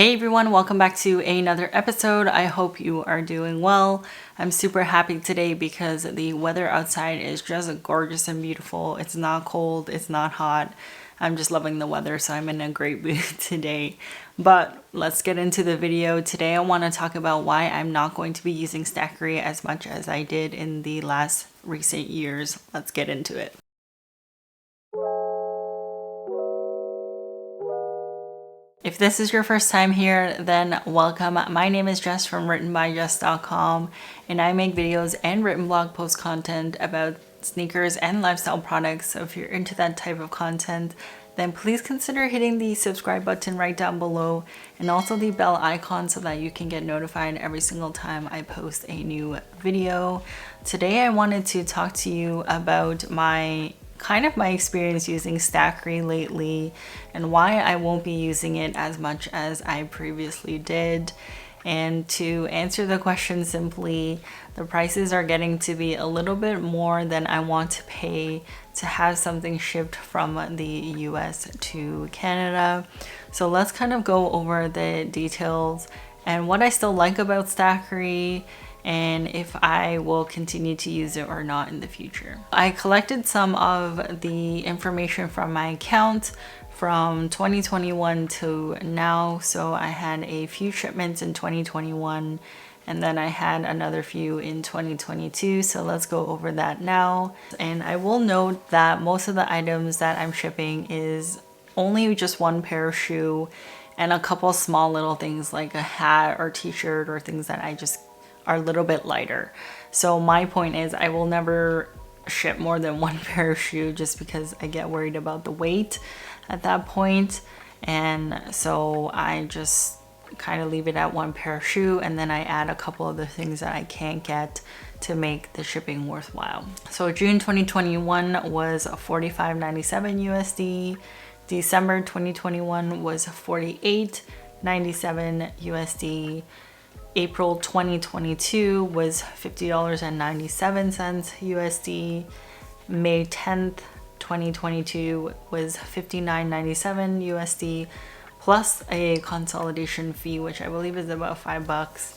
Hey everyone, welcome back to another episode. I hope you are doing well. I'm super happy today because the weather outside is just gorgeous and beautiful. It's not cold, it's not hot. I'm just loving the weather, so I'm in a great mood today. But let's get into the video. Today I want to talk about why I'm not going to be using Stackry as much as I did in the last recent years. Let's get into it. If this is your first time here, then welcome. My name is Jess from 𝕤𝕠𝕔𝕚𝕤.com, and I make videos and written blog post content about sneakers and lifestyle products. So if you're into that type of content, then please consider hitting the subscribe button right down below and also the bell icon so that you can get notified every single time I post a new video. Today I wanted to talk to you about my experience using Stackry lately and why I won't be using it as much as I previously did. And to answer the question simply, the prices are getting to be a little bit more than I want to pay to have something shipped from the US to Canada. So let's kind of go over the details and what I still like about Stackry, and if I will continue to use it or not in the future. I collected some of the information from my account from 2021 to now. So I had a few shipments in 2021 and then I had another few in 2022. So let's go over that now. And I will note that most of the items that I'm shipping is only just one pair of shoe and a couple small little things like a hat or t-shirt or things that I just are a little bit lighter. So my point is I will never ship more than one pair of shoe just because I get worried about the weight at that point. And so I just kind of leave it at one pair of shoe and then I add a couple of the things that I can't get to make the shipping worthwhile. So June 2021 was $45.97 USD. December 2021 was $48.97 USD. April 2022 was $50.97 USD. May 10th, 2022 was $59.97 USD plus a consolidation fee, which I believe is about $5.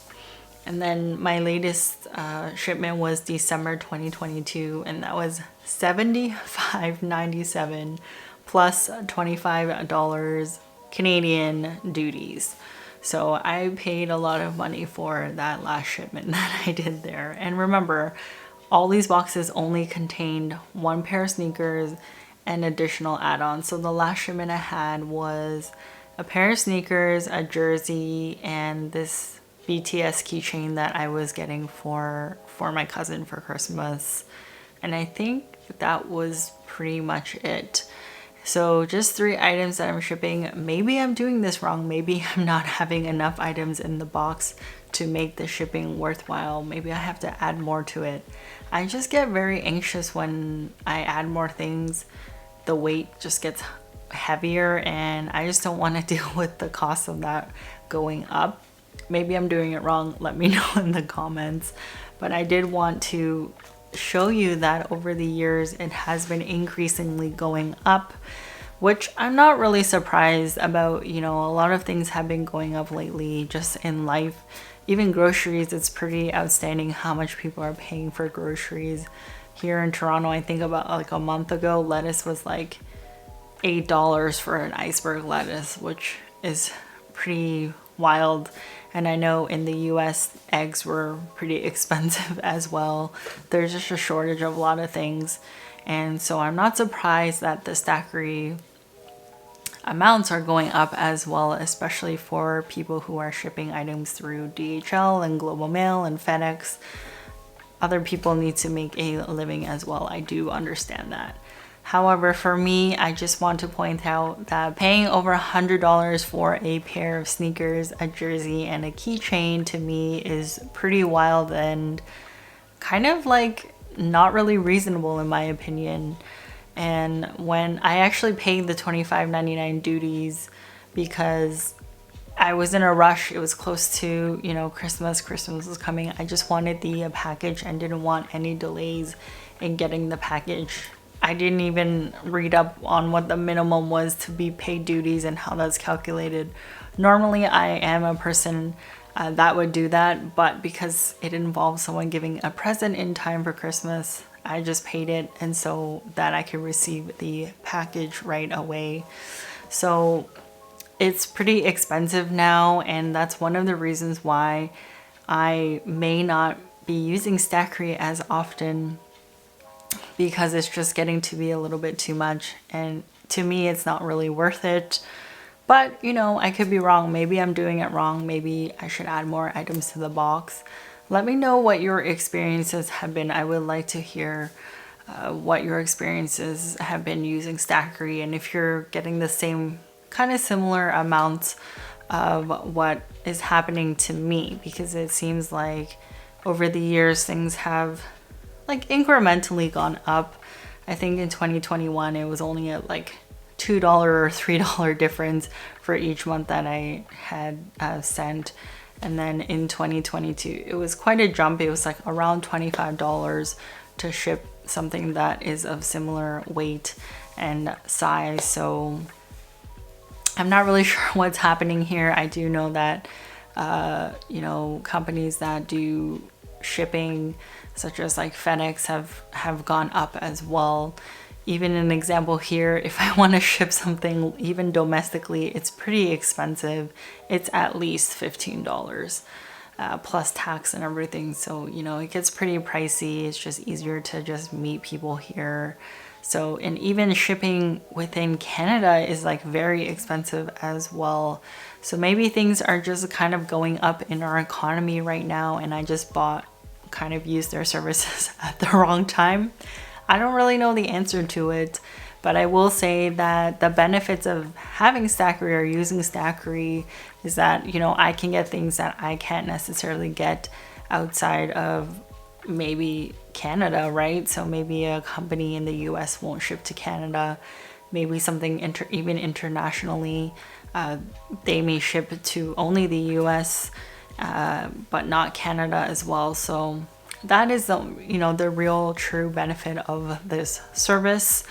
And then my latest shipment was December 2022, and that was $75.97 plus $25 Canadian duties. So I paid a lot of money for that last shipment that I did there. And remember, all these boxes only contained one pair of sneakers and additional add-ons. So the last shipment I had was a pair of sneakers, a jersey, and this BTS keychain that I was getting for my cousin for Christmas. And I think that was pretty much it. So just 3 items that I'm shipping. Maybe I'm doing this wrong. Maybe I'm not having enough items in the box to make the shipping worthwhile. Maybe I have to add more to it. I just get very anxious when I add more things. The weight just gets heavier and I just don't want to deal with the cost of that going up. Maybe I'm doing it wrong. Let me know in the comments. But I did want to show you that over the years it has been increasingly going up, which I'm not really surprised about. You know, a lot of things have been going up lately just in life. Even groceries, it's pretty outstanding how much people are paying for groceries. Here in Toronto, I think about like a month ago, lettuce was like $8 for an iceberg lettuce, which is pretty wild. And I know in the US, eggs were pretty expensive as well. There's just a shortage of a lot of things. And so I'm not surprised that the Stackry amounts are going up as well, especially for people who are shipping items through DHL and Global Mail and FedEx. Other people need to make a living as well. I do understand that. However, for me, I just want to point out that paying over $100 for a pair of sneakers, a jersey, and a keychain to me is pretty wild and kind of like not really reasonable in my opinion. And when I actually paid the $25.99 duties because I was in a rush, it was close to, you know, Christmas was coming. I just wanted the package and didn't want any delays in getting the package. I didn't even read up on what the minimum was to be paid duties and how that's calculated. Normally I am a person that would do that, but because it involves someone giving a present in time for Christmas, I just paid it, and so that I could receive the package right away. So it's pretty expensive now, and that's one of the reasons why I may not be using Stackry as often, because it's just getting to be a little bit too much, and to me it's not really worth it. But you know, I could be wrong. Maybe I'm doing it wrong. Maybe I should add more items to the box. Let me know what your experiences have been. I would like to hear what your experiences have been using Stackry, and if you're getting the same kind of similar amounts of what is happening to me, because it seems like over the years things have like incrementally gone up. I think in 2021 it was only at like $2 or $3 difference for each month that I had sent. And then in 2022 it was quite a jump. It was like around $25 to ship something that is of similar weight and size. So I'm not really sure what's happening here. I do know that you know, companies that do shipping such as like FedEx have gone up as well. Even an example here, if I want to ship something even domestically, it's pretty expensive. It's at least $15 plus tax and everything. So, you know, it gets pretty pricey. It's just easier to just meet people here. So, and even shipping within Canada is like very expensive as well. So maybe things are just kind of going up in our economy right now, and I just kind of used their services at the wrong time. I don't really know the answer to it, but I will say that the benefits of having Stackry or using Stackry is that, you know, I can get things that I can't necessarily get outside of maybe Canada, right? So maybe a company in the US won't ship to Canada. Maybe something even internationally, they may ship to only the US, but not Canada as well. So that is the, you know, the real true benefit of this service.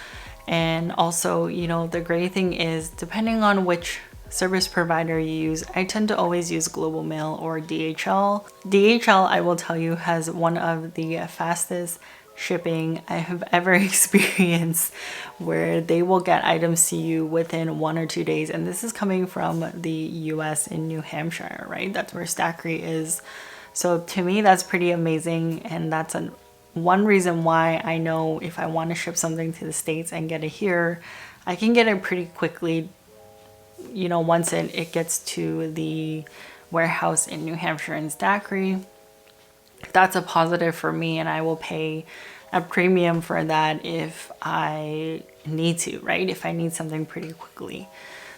And also, you know, the great thing is, depending on which service provider you use, I tend to always use Global Mail or DHL. DHL, I will tell you, has one of the fastest shipping I have ever experienced, where they will get items to you within 1 or 2 days. And this is coming from the US in New Hampshire, right? That's where Stackry is. So to me, that's pretty amazing. And that's one reason why I know if I want to ship something to the States and get it here, I can get it pretty quickly, you know, once it gets to the warehouse in New Hampshire in Stackry. That's a positive for me, and I will pay a premium for that if I need to, right? If I need something pretty quickly.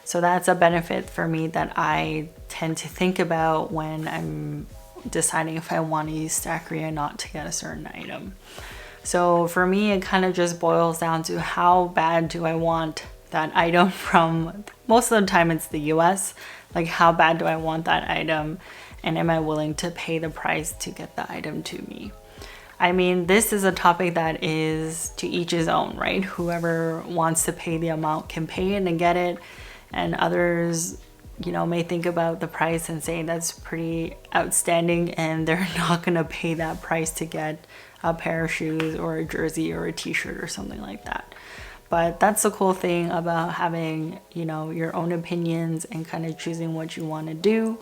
So that's a benefit for me that I tend to think about when I'm deciding if I want to use Stackry or not to get a certain item. So for me, it kind of just boils down to how bad do I want that item from. Most of the time it's the US. Like, how bad do I want that item, and am I willing to pay the price to get the item to me? I mean, this is a topic that is to each his own, right? Whoever wants to pay the amount can pay it and get it, and others, you know, may think about the price and say that's pretty outstanding, and they're not gonna pay that price to get a pair of shoes or a jersey or a t-shirt or something like that. But that's the cool thing about having, you know, your own opinions and kind of choosing what you want to do.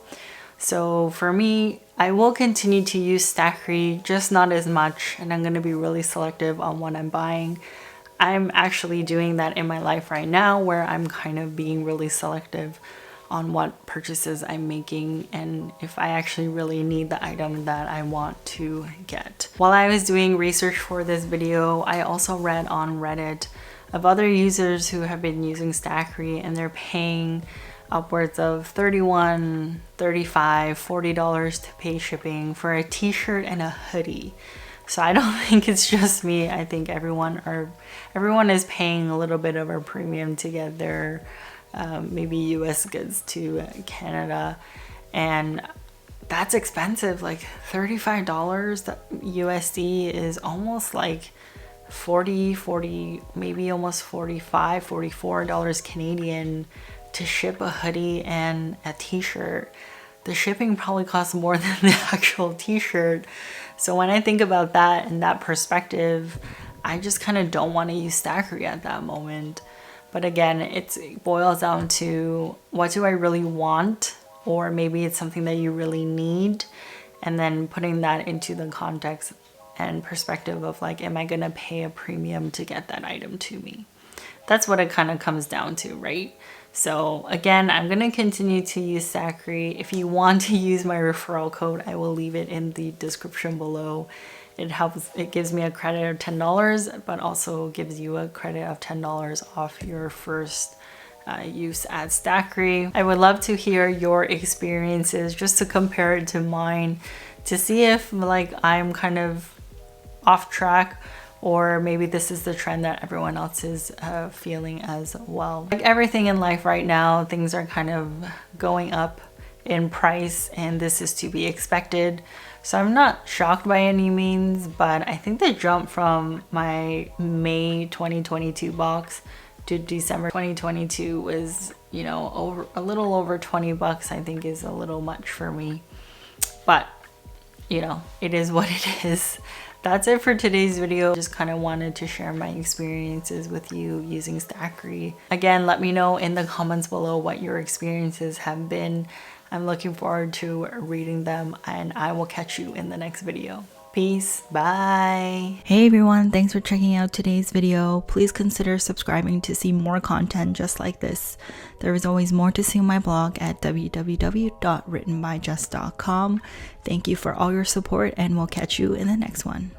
So for me, I will continue to use Stackry, just not as much, and I'm going to be really selective on what I'm buying. I'm actually doing that in my life right now, where I'm kind of being really selective on what purchases I'm making and if I actually really need the item that I want to get. While I was doing research for this video, I also read on Reddit of other users who have been using Stackry, and they're paying upwards of $31, $35, $40 to pay shipping for a t-shirt and a hoodie. So I don't think it's just me. I think everyone is paying a little bit of a premium to get their maybe US goods to Canada, and that's expensive. Like $35 USD is almost like 40, maybe almost $45, $44 Canadian to ship a hoodie and a t-shirt, the shipping probably costs more than the actual t-shirt. So when I think about that in that perspective, I just kind of don't want to use Stackry at that moment. But again, it boils down to, what do I really want? Or maybe it's something that you really need, and then putting that into the context and perspective of like, am I gonna pay a premium to get that item to me? That's what it kind of comes down to, right? So again, I'm gonna continue to use Stackry. If you want to use my referral code, I will leave it in the description below. It gives me a credit of $10, but also gives you a credit of $10 off your first use at Stackry. I would love to hear your experiences, just to compare it to mine, to see if like I'm kind of off track, or maybe this is the trend that everyone else is feeling as well. Like everything in life right now, things are kind of going up in price, and this is to be expected. So I'm not shocked by any means, but I think the jump from my May 2022 box to December 2022 was, you know, a little over 20 bucks, I think is a little much for me. But, you know, it is what it is. That's it for today's video. Just kind of wanted to share my experiences with you using Stackry. Again, let me know in the comments below what your experiences have been. I'm looking forward to reading them, and I will catch you in the next video. Peace. Bye. Hey everyone, thanks for checking out today's video. Please consider subscribing to see more content just like this. There is always more to see on my blog at www.writtenbyjess.com. Thank you for all your support, and we'll catch you in the next one.